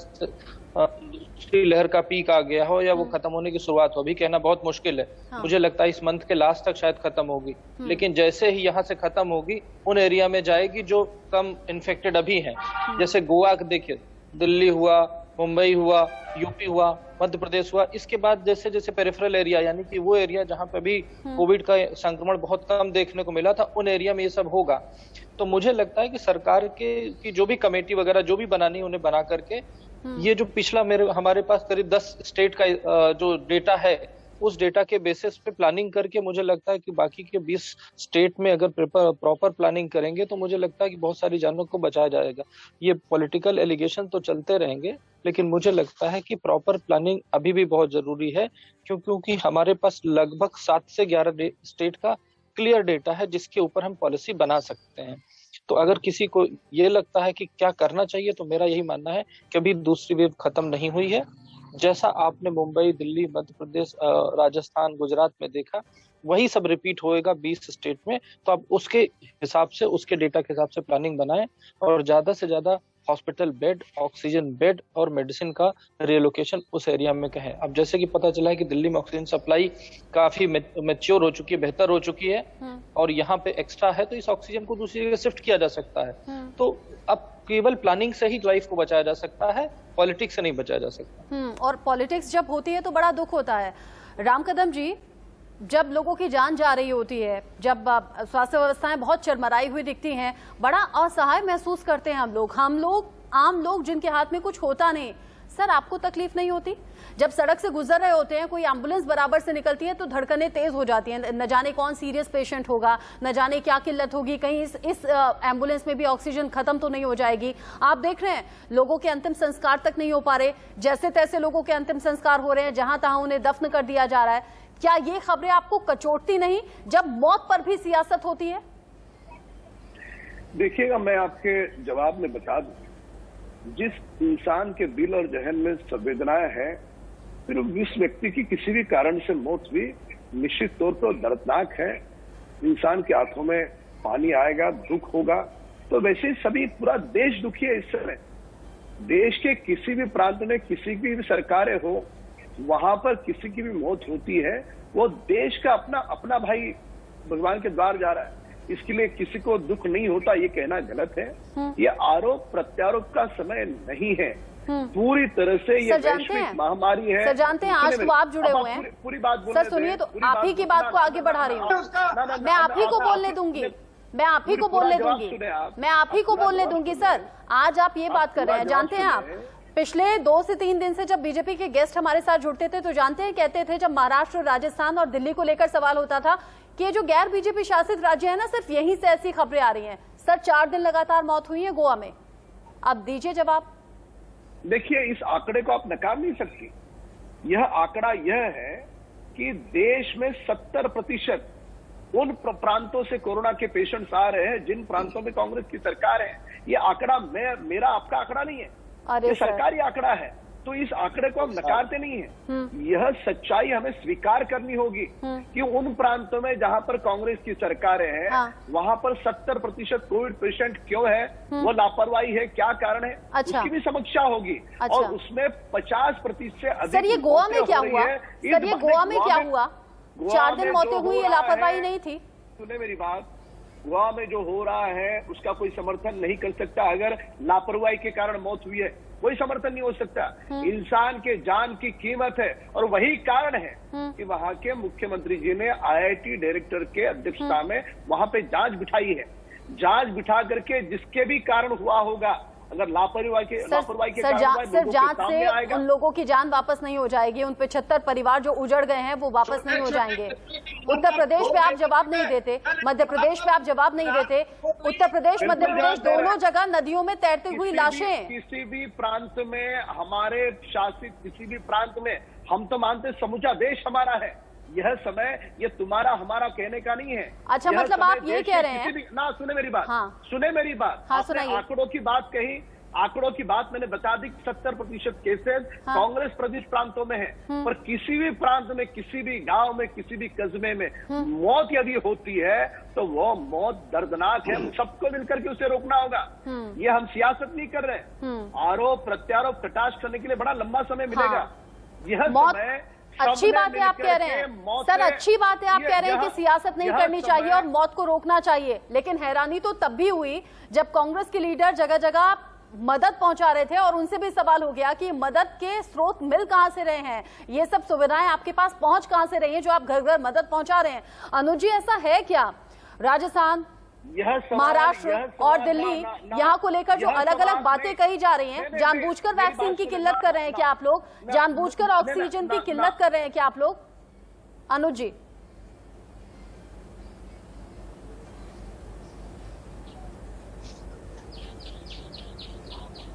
[SPEAKER 6] दूसरी लहर का पीक आ गया हो या वो खत्म होने की शुरुआत हो, अभी कहना बहुत मुश्किल है। मुझे लगता है इस मंथ के लास्ट तक शायद खत्म होगी, लेकिन जैसे ही यहाँ से खत्म होगी उन एरिया में जाएगी जो कम इन्फेक्टेड अभी हैं। जैसे गोवा देखिए, दिल्ली हुआ, मुंबई हुआ, यूपी हुआ, मध्य प्रदेश हुआ, इसके बाद जैसे जैसे पेरिफेरल एरिया, यानी कि वो एरिया जहां पे भी कोविड का संक्रमण बहुत कम देखने को मिला था, उन एरिया में ये सब होगा। तो मुझे लगता है कि सरकार की जो भी कमेटी वगैरह जो भी बनानी है, उन्हें बना करके ये जो पिछला हमारे पास करीब 10 स्टेट का जो डेटा है, उस डेटा के बेसिस पे प्लानिंग करके मुझे लगता है कि बाकी के 20 स्टेट में अगर प्रॉपर प्लानिंग करेंगे तो मुझे लगता है कि बहुत सारी जानों को बचाया जाएगा। ये पॉलिटिकल एलिगेशन तो चलते रहेंगे, लेकिन मुझे लगता है कि प्रॉपर प्लानिंग अभी भी बहुत जरूरी है, क्योंकि हमारे पास लगभग 7 से 11 स्टेट का क्लियर डेटा है जिसके ऊपर हम पॉलिसी बना सकते हैं। तो अगर किसी को ये लगता है कि क्या करना चाहिए, तो मेरा यही मानना है कि अभी दूसरी वेव खत्म नहीं हुई है। जैसा आपने मुंबई, दिल्ली, मध्य प्रदेश, राजस्थान, गुजरात में देखा, वही सब रिपीट होएगा 20 स्टेट में। तो आप उसके हिसाब से, उसके डेटा के हिसाब से प्लानिंग बनाएं और ज्यादा से ज्यादा हॉस्पिटल बेड, ऑक्सीजन बेड और मेडिसिन का रिलोकेशन उस एरिया में कहें। अब जैसे कि पता चला है कि दिल्ली में ऑक्सीजन सप्लाई काफी मैच्योर हो चुकी है, बेहतर हो चुकी है, और यहाँ पे एक्स्ट्रा है, तो इस ऑक्सीजन को दूसरी जगह शिफ्ट किया जा सकता है। तो अब केवल प्लानिंग से ही लाइफ को बचाया जा सकता है, पॉलिटिक्स से नहीं बचाया जा सकता।
[SPEAKER 1] और पॉलिटिक्स जब होती है तो बड़ा दुख होता है। राम कदम जी, जब लोगों की जान जा रही होती है, जब स्वास्थ्य व्यवस्थाएं बहुत चरमराई हुई दिखती हैं, बड़ा असहाय महसूस करते हैं हम लोग, आम लोग जिनके हाथ में कुछ होता नहीं। सर, आपको तकलीफ नहीं होती? जब सड़क से गुजर रहे होते हैं, कोई एम्बुलेंस बराबर से निकलती है तो धड़कनें तेज हो जाती हैं, न जाने कौन सीरियस पेशेंट होगा, न जाने क्या किल्लत होगी, कहीं इस एम्बुलेंस में भी ऑक्सीजन खत्म तो नहीं हो जाएगी। आप देख रहे हैं लोगों के अंतिम संस्कार तक नहीं हो पा रहे, जैसे तैसे लोगों के अंतिम संस्कार हो रहे हैं, जहां तहां उन्हें दफन कर दिया जा रहा है। क्या ये खबरें आपको कचोटती नहीं जब मौत पर भी सियासत होती है?
[SPEAKER 2] देखिएगा, मैं आपके जवाब में बता दूं, जिस इंसान के दिल और जहन में संवेदनाएं हैं, फिर जिस व्यक्ति की किसी भी कारण से मौत हुई, निश्चित तौर पर दर्दनाक है। इंसान के आंखों में पानी आएगा, दुख होगा। तो वैसे ही सभी, पूरा देश दुखी है इस समय। देश के किसी भी प्रांत में किसी की भी सरकारें हो, वहां पर किसी की भी मौत होती है, वो देश का अपना भाई भगवान के द्वार जा रहा है। इसके लिए किसी को दुख नहीं होता, ये कहना गलत है। ये आरोप प्रत्यारोप का समय नहीं है। पूरी तरह से ये वैश्विक महामारी है।
[SPEAKER 1] सर जानते हैं, आज तो आप जुड़े हुए हैं।
[SPEAKER 2] पूरी बात
[SPEAKER 1] सर सुनिए, तो आप ही की बात को आगे बढ़ा रही हूँ। मैं आप ही को बोलने दूंगी, मैं आप ही को बोलने दूंगी, मैं आप ही को बोलने दूंगी। सर, आज आप ये बात कर रहे हैं, जानते हैं आप, पिछले 2 से 3 दिन से जब बीजेपी के गेस्ट हमारे साथ जुड़ते थे तो जानते हैं, कहते थे जब महाराष्ट्र, राजस्थान और दिल्ली को लेकर सवाल होता था कि ये जो गैर बीजेपी शासित राज्य है ना, सिर्फ यहीं से ऐसी खबरें आ रही हैं। सर, 4 दिन लगातार मौत हुई है गोवा में। अब दीजिए जवाब।
[SPEAKER 2] देखिए, इस आंकड़े को आप नकार नहीं सकती। यह आंकड़ा यह है कि देश में 70%
[SPEAKER 7] उन प्रांतों से कोरोना के पेशेंट्स आ रहे हैं जिन प्रांतों में कांग्रेस की सरकार है। ये आंकड़ा मेरा आपका आंकड़ा नहीं है, ये सरकारी आंकड़ा है। तो इस आंकड़े को हम नकारते नहीं है। यह सच्चाई हमें स्वीकार करनी होगी कि उन प्रांतों में जहां पर कांग्रेस की सरकारें हैं वहां पर 70% कोविड पेशेंट क्यों है, वो लापरवाही है, क्या कारण है, उसकी भी समीक्षा होगी। और उसमें 50% से अधिक।
[SPEAKER 1] सर ये गोवा में क्या हुआ? सर ये गोवा में क्या हुआ? 4 दिन मौतें हुई, ये लापरवाही नहीं थी?
[SPEAKER 7] सुने मेरी बात, गोवा में जो हो रहा है उसका कोई समर्थन नहीं कर सकता। अगर लापरवाही के कारण मौत हुई है कोई समर्थन नहीं हो सकता। इंसान के जान की कीमत है और वही कारण है कि वहां के मुख्यमंत्री जी ने IIT डायरेक्टर के अध्यक्षता में वहां पे जांच बिठाई है। जांच बिठा करके जिसके भी कारण हुआ होगा, अगर लापरवाही के
[SPEAKER 1] सिर्फ जांच से उन लोगों की जान वापस नहीं हो जाएगी। उन 75 परिवार जो उजड़ गए हैं वो वापस नहीं हो जाएंगे। उत्तर प्रदेश पे आप जवाब नहीं देते, मध्य प्रदेश पे आप जवाब नहीं देते। उत्तर प्रदेश मध्य प्रदेश दोनों जगह नदियों में तैरती हुई लाशें।
[SPEAKER 7] किसी भी प्रांत में, हमारे शासित किसी भी प्रांत में, हम तो मानते समूचा देश हमारा है। यह समय ये तुम्हारा हमारा कहने का नहीं है।
[SPEAKER 1] अच्छा, मतलब आप ये कह रहे हैं
[SPEAKER 7] ना? सुने मेरी बात, सुने मेरी बात। आपने आंकड़ों की बात कही, आंकड़ों की बात मैंने बता दी। 70% केसेस कांग्रेस प्रदेश प्रांतों में है, पर किसी भी प्रांत में, किसी भी गांव में, किसी भी कस्बे में मौत यदि होती है तो वो मौत दर्दनाक है। सबको मिलकर के उसे रोकना होगा। ये हम सियासत नहीं कर रहे। आरोप प्रत्यारोप कटाक्ष करने के लिए बड़ा लंबा समय मिलेगा। यह समय
[SPEAKER 1] अच्छी बात है आप कह रहे हैं सर, अच्छी बात है आप कह रहे हैं कि सियासत नहीं करनी चाहिए और मौत को रोकना चाहिए। लेकिन हैरानी तो तब भी हुई जब कांग्रेस के लीडर जगह जगह मदद पहुंचा रहे थे और उनसे भी सवाल हो गया कि मदद के स्रोत मिल कहां से रहे हैं, ये सब सुविधाएं आपके पास पहुंच कहां से रही हैं जो आप घर घर मदद पहुंचा रहे हैं। अनुज जी, ऐसा है क्या राजस्थान, महाराष्ट्र और दिल्ली यहाँ को लेकर जो अलग अलग बातें कही जा रही हैं, जानबूझकर वैक्सीन की किल्लत कर रहे हैं क्या आप लोग? जानबूझकर ऑक्सीजन की किल्लत कर रहे हैं क्या आप लोग? अनुज जी,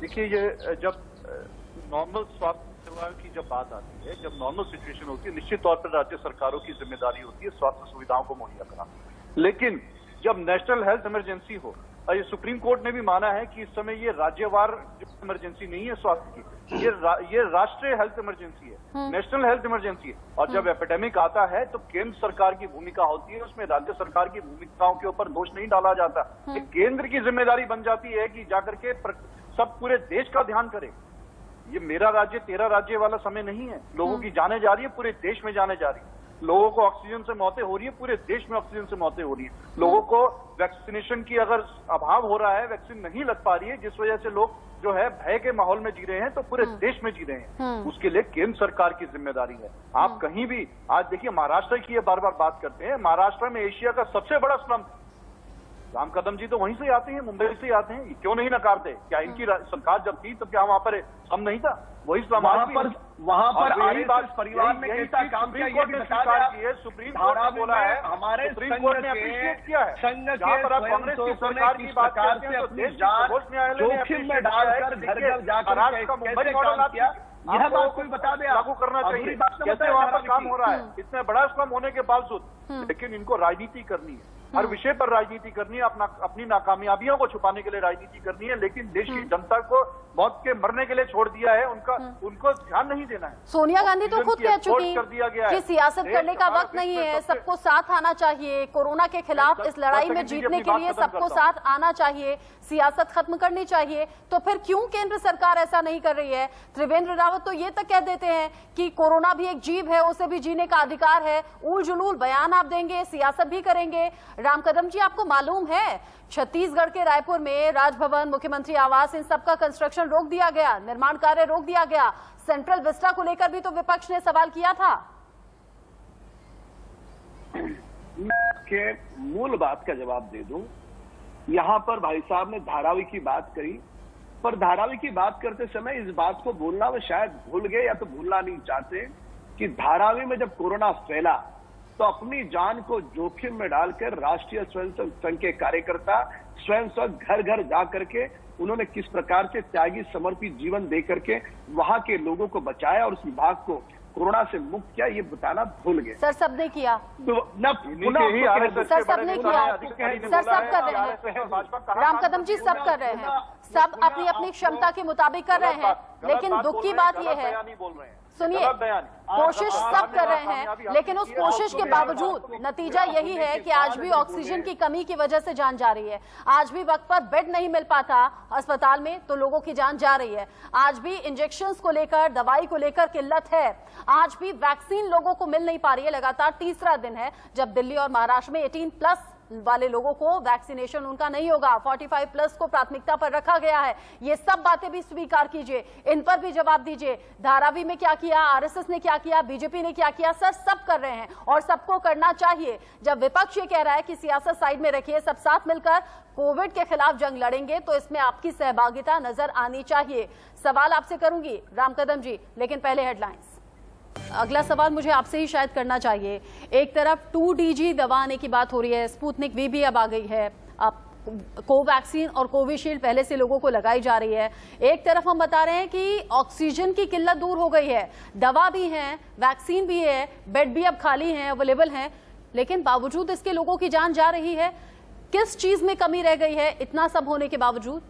[SPEAKER 4] देखिए, ये जब नॉर्मल स्वास्थ्य सेवा की जब बात आती है, जब नॉर्मल सिचुएशन होती है, निश्चित तौर पर राज्य सरकारों की जिम्मेदारी होती है स्वास्थ्य सुविधाओं को मुहैया कराना। लेकिन जब नेशनल हेल्थ इमरजेंसी हो, और ये सुप्रीम कोर्ट ने भी माना है कि इस समय ये राज्यवार इमरजेंसी नहीं है स्वास्थ्य की, ये राष्ट्रीय हेल्थ इमरजेंसी है, नेशनल हेल्थ इमरजेंसी है। और जब एपिडेमिक आता है तो केंद्र सरकार की भूमिका होती है, उसमें राज्य सरकार की भूमिकाओं के ऊपर दोष नहीं डाला जाता। ये केंद्र की जिम्मेदारी बन जाती है कि जाकर के सब पूरे देश का ध्यान करे। ये मेरा राज्य तेरा राज्य वाला समय नहीं है। लोगों की जाने जा रही है, पूरे देश में जाने जा रही है। लोगों को ऑक्सीजन से मौतें हो रही है, पूरे देश में ऑक्सीजन से मौतें हो रही है। लोगों को वैक्सीनेशन की अगर अभाव हो रहा है, वैक्सीन नहीं लग पा रही है, जिस वजह से लोग जो है भय के माहौल में जी रहे हैं, तो पूरे देश में जी रहे हैं। उसके लिए केंद्र सरकार की जिम्मेदारी है। आप कहीं भी आज देखिए, महाराष्ट्र की ये बार बार बात करते हैं, महाराष्ट्र में एशिया का सबसे बड़ा स्लम, राम कदम जी तो वहीं से आते हैं, मुंबई से आते हैं। क्यों नहीं नकारते? क्या इनकी सरकार जब थी तब क्या वहां पर हम नहीं था? वही
[SPEAKER 7] वहां पर आरएसएस परिवार ने कैसा काम किया ये भी सरकार की है। सुप्रीम कोर्ट ने बोला है, हमारे सुप्रीम कोर्ट ने अप्रिशिएट किया है। संघ के कांग्रेस की सरकार की बात करते हैं तो देश सर्वोच्च न्यायालय ने जोखिम में डालकर घर घर जाकर कैसे काम किया, यह बात कोई बता दे। लागू करना चाहिए कैसे वहां पर काम हो रहा है, इतना बड़ा स्लम होने के बावजूद। लेकिन इनको राजनीति करनी है, हर विषय पर राजनीति करनी है, अपनी नाकामयाबियों को छुपाने के लिए राजनीति करनी है। लेकिन देश की जनता को मौत के मरने के लिए छोड़ दिया है, उनको ध्यान नहीं देना है।
[SPEAKER 1] सोनिया गांधी तो खुद कह चुकी कि सियासत करने का वक्त नहीं है, सबको साथ आना चाहिए। कोरोना के खिलाफ इस लड़ाई में जीतने के लिए सबको साथ आना चाहिए, सियासत खत्म करनी चाहिए। तो फिर क्यों केंद्र सरकार ऐसा नहीं कर रही है? त्रिवेंद्र रावत तो ये तक कह देते हैं कि कोरोना भी एक जीव है, उसे भी जीने का अधिकार है। उल जुलूल बयान आप देंगे, सियासत भी करेंगे। राम कदम जी, आपको मालूम है छत्तीसगढ़ के रायपुर में राजभवन, मुख्यमंत्री आवास, इन सबका कंस्ट्रक्शन रोक दिया गया, निर्माण कार्य रोक दिया गया। सेंट्रल विस्टा को लेकर भी तो विपक्ष ने सवाल किया था।
[SPEAKER 7] के मूल बात का जवाब दे दूं, यहां पर भाई साहब ने धारावी की बात कही, पर धारावी की बात करते समय इस बात को बोलना में शायद भूल गए या तो भूलना नहीं चाहते कि धारावी में जब कोरोना फैला तो अपनी जान को जोखिम में डालकर राष्ट्रीय स्वयंसेवक संघ के कार्यकर्ता स्वयं घर घर जा करके उन्होंने किस प्रकार से त्यागी समर्पित जीवन दे करके वहां के लोगों को बचाया और उस विभाग को कोरोना से मुक्त किया, ये बताना भूल गए।
[SPEAKER 1] सर सबने किया,
[SPEAKER 7] तो
[SPEAKER 1] सर सबने किया, सर सब कर रहे हैं, राम कदम जी सब कर रहे हैं, सब अपनी अपनी क्षमता के मुताबिक कर रहे हैं, लेकिन दुख की बात यह है, सुनिए, कोशिश सब कर रहे हैं, लेकिन उस कोशिश के बावजूद नतीजा यही है कि आज भी ऑक्सीजन की कमी की वजह से जान जा रही है, आज भी वक्त पर बेड नहीं मिल पाता अस्पताल में तो लोगों की जान जा रही है, आज भी इंजेक्शंस को लेकर, दवाई को लेकर किल्लत है, आज भी वैक्सीन लोगों को मिल नहीं पा रही है। लगातार तीसरा दिन है जब दिल्ली और महाराष्ट्र में 18+ वाले लोगों को वैक्सीनेशन उनका नहीं होगा, 45+ को प्राथमिकता पर रखा गया है। ये सब बातें भी स्वीकार कीजिए, इन पर भी जवाब दीजिए। धारावी में क्या किया, आरएसएस ने क्या किया, बीजेपी ने क्या किया, सर सब कर रहे हैं और सबको करना चाहिए। जब विपक्ष ये कह रहा है कि सियासत साइड में रखिए, सब साथ मिलकर कोविड के खिलाफ जंग लड़ेंगे, तो इसमें आपकी सहभागिता नजर आनी चाहिए। सवाल आपसे करूंगी राम कदम जी, लेकिन पहले हेडलाइंस। अगला सवाल मुझे आपसे ही शायद करना चाहिए। एक तरफ 2DG दवा आने की बात हो रही है, स्पुतनिक वी भी अब आ गई है, अब कोवैक्सीन और कोविशील्ड पहले से लोगों को लगाई जा रही है। एक तरफ हम बता रहे हैं कि ऑक्सीजन की किल्लत दूर हो गई है, दवा भी है, वैक्सीन भी है, बेड भी अब खाली हैं, अवेलेबल हैं, लेकिन बावजूद इसके लोगों की जान जा रही है। किस चीज में कमी रह गई है इतना सब होने के बावजूद?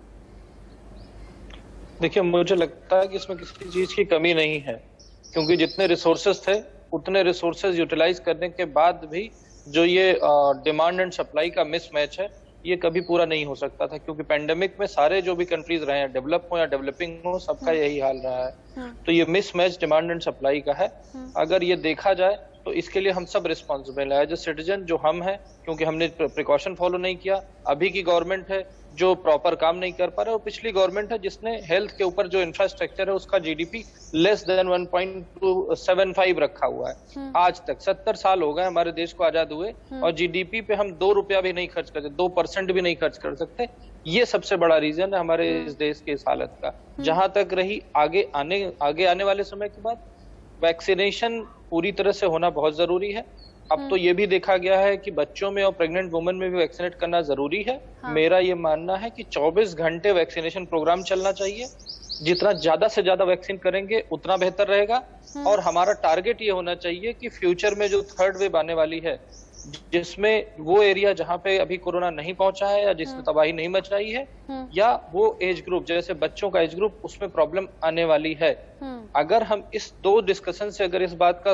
[SPEAKER 6] देखिए, मुझे लगता है कि इसमें किसी चीज की कमी नहीं है, क्योंकि जितने रिसोर्सेज थे उतने रिसोर्सेज यूटिलाइज करने के बाद भी जो ये डिमांड एंड सप्लाई का मिसमैच है ये कभी पूरा नहीं हो सकता था, क्योंकि पेंडेमिक में सारे जो भी कंट्रीज रहे हैं, डेवलप हो या डेवलपिंग हो, सबका यही हाल रहा है। तो ये मिसमैच डिमांड एंड सप्लाई का है। अगर ये देखा जाए तो इसके लिए हम सब रिस्पॉन्सिबल है एज ए सिटीजन, जो हम हैं, क्योंकि हमने प्रिकॉशन फॉलो नहीं किया। अभी की गवर्नमेंट है जो प्रॉपर काम नहीं कर पा रहा, और पिछली गवर्नमेंट है जिसने हेल्थ के ऊपर जो इंफ्रास्ट्रक्चर है उसका जीडीपी लेस देन 1.75 रखा हुआ है। आज तक 70 साल हो गए हमारे देश को आजाद हुए और जीडीपी पे हम 2 रुपया भी नहीं खर्च करते, 2% भी नहीं खर्च कर सकते। ये सबसे बड़ा रीजन है हमारे इस देश के इस हालत का। जहां तक रही आगे आने वाले समय की बात, वैक्सीनेशन पूरी तरह से होना बहुत जरूरी है। अब तो ये भी देखा गया है कि बच्चों में और प्रेग्नेंट वुमेन में भी वैक्सीनेट करना जरूरी है। मेरा ये मानना है कि 24 घंटे वैक्सीनेशन प्रोग्राम चलना चाहिए। जितना ज्यादा से ज्यादा वैक्सीन करेंगे उतना बेहतर रहेगा। और हमारा टारगेट ये होना चाहिए कि फ्यूचर में जो 3rd वेव आने वाली है, जिसमें वो एरिया जहां पे अभी कोरोना नहीं पहुंचा है या जिसमें तबाही नहीं मचाई है, या वो एज ग्रुप जैसे बच्चों का एज ग्रुप, उसमें प्रॉब्लम आने वाली है। अगर हम इस 2 डिस्कशन से, अगर इस बात का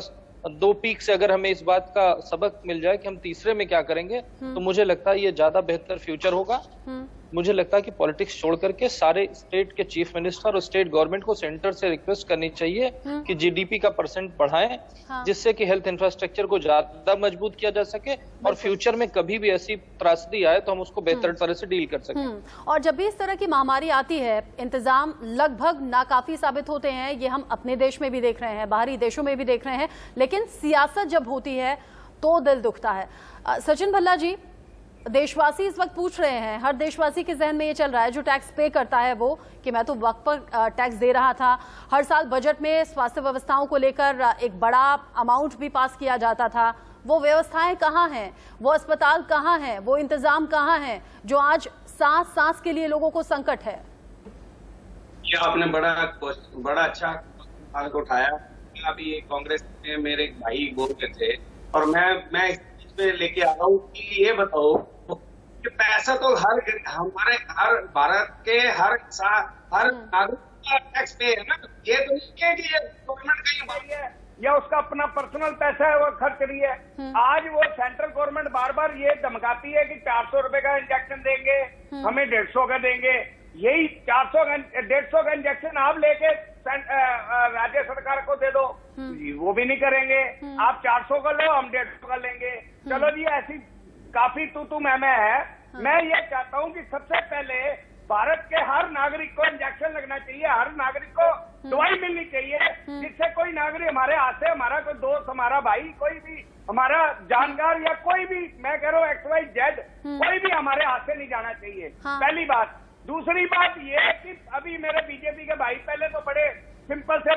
[SPEAKER 6] 2 पीक से अगर हमें इस बात का सबक मिल जाए कि हम तीसरे में क्या करेंगे, तो मुझे लगता है ये ज्यादा बेहतर फ्यूचर होगा। मुझे लगता है कि पॉलिटिक्स छोड़ करके सारे स्टेट के चीफ मिनिस्टर और स्टेट गवर्नमेंट को सेंटर से रिक्वेस्ट करनी चाहिए कि जीडीपी का % बढ़ाएं, जिससे कि हेल्थ इंफ्रास्ट्रक्चर को ज्यादा मजबूत किया जा सके और फ्यूचर में कभी भी ऐसी त्रासदी आए तो हम उसको बेहतर तरह से डील कर सकें।
[SPEAKER 1] और जब भी इस तरह की महामारी आती है, इंतजाम लगभग नाकाफी साबित होते हैं। ये हम अपने देश में भी देख रहे हैं, बाहरी देशों में भी देख रहे हैं, लेकिन सियासत जब होती है तो दिल दुखता है। सचिन भल्ला जी, देशवासी इस वक्त पूछ रहे हैं, हर देशवासी के जहन में ये चल रहा है जो टैक्स पे करता है वो, कि मैं तो वक्त पर टैक्स दे रहा था। हर साल बजट में स्वास्थ्य व्यवस्थाओं को लेकर एक बड़ा अमाउंट भी पास किया जाता था। वो व्यवस्थाएं कहाँ हैं, वो अस्पताल कहाँ हैं, वो इंतजाम कहाँ हैं जो आज सांस सांस के लिए लोगों को संकट है?
[SPEAKER 8] ये आपने बड़ा अच्छा सवाल उठाया। अभी कांग्रेस में मेरे भाई बोल रहे थे और मैं इसमें लेके आ रहा हूँ कि ये बताओ कि पैसा तो हमारे हर भारत के हर नागरिक का टैक्स पे है ना। ये तो नहीं है कि ये गवर्नमेंट का ही बात है
[SPEAKER 5] या उसका अपना पर्सनल पैसा है वो खर्च रही है। आज वो सेंट्रल गवर्नमेंट बार बार ये धमकाती है कि 400 रुपए का इंजेक्शन देंगे, हमें 150 का देंगे। यही 150 का इंजेक्शन आप लेके राज्य सरकार को दे दो, वो भी नहीं करेंगे। आप 400 का लो, हम 150 का लेंगे। चलो जी, ऐसी काफी तू मैं है। मैं ये चाहता हूँ कि सबसे पहले भारत के हर नागरिक को इंजेक्शन लगना चाहिए, हर नागरिक को दवाई मिलनी चाहिए, जिससे कोई नागरिक हमारे हाथ से, हमारा कोई दोस्त, हमारा भाई, कोई भी हमारा जानकार या कोई भी, मैं कह रहा हूँ XYZ, कोई भी हमारे हाथ से नहीं जाना चाहिए। पहली बात। दूसरी बात ये है कि अभी मेरे बीजेपी के भाई पहले तो बड़े सिंपल से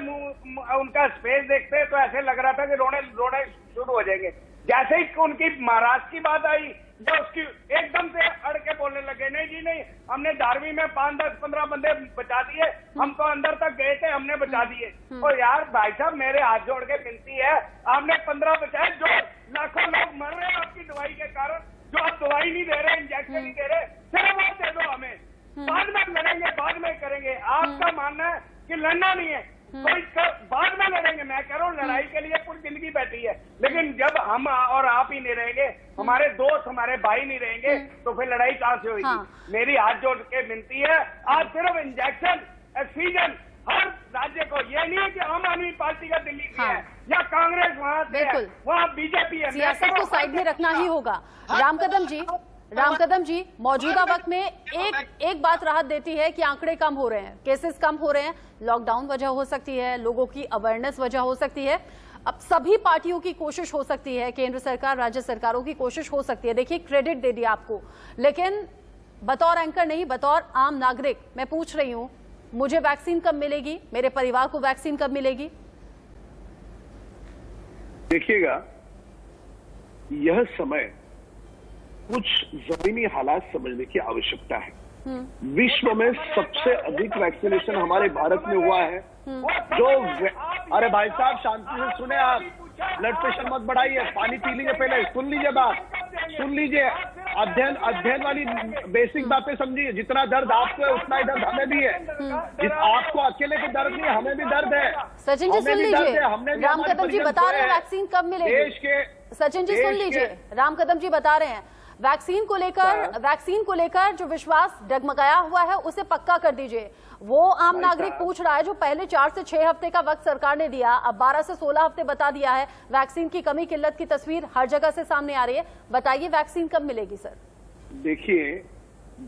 [SPEAKER 5] उनका स्पेस देखते तो ऐसे लग रहा था कि रोने शुरू हो जाएंगे। जैसे ही उनकी महाराष्ट्र की बात आई, जो उसकी एकदम से अड़ के बोलने लगे, नहीं जी नहीं, हमने 12वीं में 5, 10, 15 बंदे बचा दिए, हम तो अंदर तक गए थे, हमने बचा दिए। और यार भाई साहब, मेरे हाथ जोड़ के विनती है, आपने 15 बचाए, जो लाखों लोग मर रहे हैं आपकी दवाई के कारण, जो आप दवाई नहीं दे रहे, इंजेक्शन नहीं दे रहे, सिर्फ वो दे दो हमें, बाद में लड़ेंगे, बाद में करेंगे। आपका मानना है कि लड़ना नहीं है, कोई बाद में लड़ेंगे। मैं कह रहा हूँ लड़ाई के लिए पूरी जिंदगी बैठी है, लेकिन जब हम और आप ही नहीं रहेंगे, हमारे दोस्त, हमारे भाई नहीं रहेंगे, तो फिर लड़ाई कहां से होगी?
[SPEAKER 1] हाँ।
[SPEAKER 5] मेरी हाथ जोड़ के विनती है, आज सिर्फ इंजेक्शन, ऑक्सीजन हर राज्य को, ये नहीं है कि आम आदमी पार्टी का दिल्ली की है या कांग्रेस वहां से है, वहाँ बीजेपी है।
[SPEAKER 1] सियासत को साइड में रखना ही होगा। रामकदम जी, मौजूदा वक्त में एक बात राहत देती है कि आंकड़े कम हो रहे हैं, केसेस कम हो रहे हैं। लॉकडाउन वजह हो सकती है, लोगों की अवेयरनेस वजह हो सकती है, अब सभी पार्टियों की कोशिश हो सकती है, केंद्र सरकार, राज्य सरकारों की कोशिश हो सकती है। देखिए, क्रेडिट दे दिया आपको, लेकिन बतौर एंकर नहीं, बतौर आम नागरिक मैं पूछ रही हूं, मुझे वैक्सीन कब मिलेगी, मेरे परिवार को वैक्सीन कब मिलेगी?
[SPEAKER 7] देखिएगा, यह समय कुछ जमीनी हालात समझने की आवश्यकता है। विश्व में सबसे अधिक वैक्सीनेशन हमारे भारत में हुआ है। अरे भाई साहब, शांति से सुने आप, ब्लड प्रेशर मत बढ़ाइए, पानी पी लीजिए, पहले सुन लीजिए बात, सुन लीजिए, अध्ययन वाली बेसिक बातें समझिए। जितना दर्द आपको है उतना ही दर्द हमें भी है। आपको अकेले को दर्द नहीं, हमें भी दर्द है।
[SPEAKER 1] सचिन जी सुन लीजिए, रामकदम जी बता रहे हैं वैक्सीन कब मिलेगी।
[SPEAKER 7] देश के
[SPEAKER 1] सचिन जी सुन लीजिए, रामकदम जी बता रहे हैं वैक्सीन को लेकर जो विश्वास डगमगाया हुआ है उसे पक्का कर दीजिए। वो आम नागरिक पूछ रहा है जो पहले 4 से 6 हफ्ते का वक्त सरकार ने दिया, अब 12 से 16 हफ्ते बता दिया है। वैक्सीन की कमी किल्लत की तस्वीर हर जगह से सामने आ रही है, बताइए वैक्सीन कब मिलेगी सर?
[SPEAKER 7] देखिए,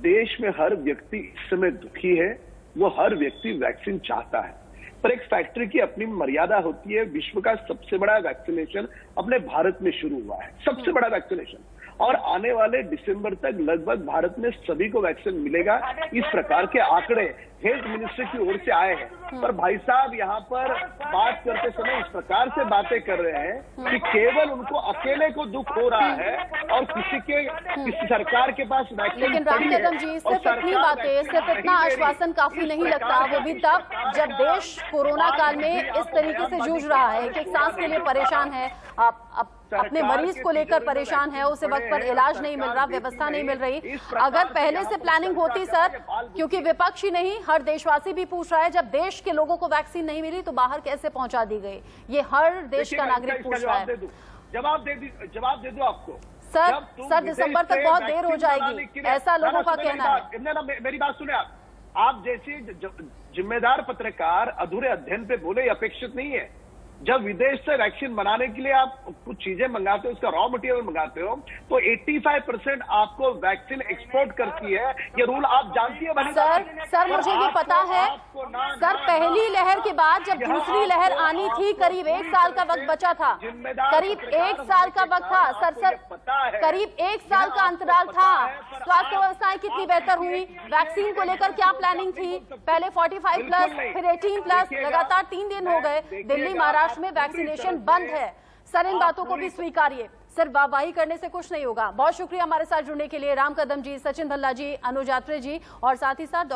[SPEAKER 7] देश में हर व्यक्ति इस समय दुखी है, वो हर व्यक्ति वैक्सीन चाहता है, पर एक फैक्ट्री की अपनी मर्यादा होती है। विश्व का सबसे बड़ा वैक्सीनेशन अपने भारत में शुरू हुआ है, सबसे बड़ा वैक्सीनेशन, और आने वाले दिसंबर तक लगभग भारत में सभी को वैक्सीन मिलेगा। इस प्रकार के आंकड़े हेल्थ मिनिस्ट्री की ओर से आए हैं। पर भाई साहब, यहाँ पर बात करते समय इस प्रकार से बातें कर रहे हैं कि केवल उनको अकेले को दुख हो रहा है और किसी सरकार के पास वैक्सीन।
[SPEAKER 1] लेकिन रामकदम जी, सिर्फ इतनी बातें, सिर्फ इतना आश्वासन काफी नहीं लगता, वो भी तब जब देश कोरोना काल में इस तरीके से जूझ रहा है कि एक सांस के लिए परेशान है, अपने मरीज को लेकर परेशान है, उसे वक्त पर इलाज नहीं मिल रहा, व्यवस्था नहीं मिल रही। अगर पहले से प्लानिंग होती सर, क्योंकि विपक्ष ही नहीं हर देशवासी भी पूछ रहा है, जब देश के लोगों को वैक्सीन नहीं मिली तो बाहर कैसे पहुंचा दी गई, ये हर देश का नागरिक पूछ रहा है।
[SPEAKER 7] जवाब दे दो आपको
[SPEAKER 1] सर दिसंबर तक बहुत देर हो जाएगी, ऐसा लोगों का कहना है।
[SPEAKER 7] मेरी बात सुने आप जैसे जिम्मेदार पत्रकार अधूरे अध्ययन पे बोले अपेक्षित नहीं है। जब विदेश से वैक्सीन बनाने के लिए आप कुछ चीजें मंगाते हो, उसका रॉ मटेरियल मंगाते हो, तो 85% आपको वैक्सीन एक्सपोर्ट करती है। ये रूल आप जानती है भली?
[SPEAKER 1] सर मुझे ये पता है सर, पहली लहर के बाद जब दूसरी लहर आनी थी, करीब 1 साल का वक्त बचा था, करीब 1 साल का वक्त था सर, करीब 1 साल का अंतराल था। स्वास्थ्य व्यवस्थाएं कितनी बेहतर हुई, वैक्सीन को लेकर क्या प्लानिंग थी, पहले 45+, फिर 18+, लगातार 3 दिन हो गए दिल्ली महाराष्ट्र में वैक्सीनेशन बंद है। सर इन बातों को भी स्वीकारिए, सिर्फ वाहवाही करने से कुछ नहीं होगा। बहुत शुक्रिया हमारे साथ जुड़ने के लिए रामकदम जी, सचिन भल्ला जी, अनुज आत्रे जी और साथ ही साथ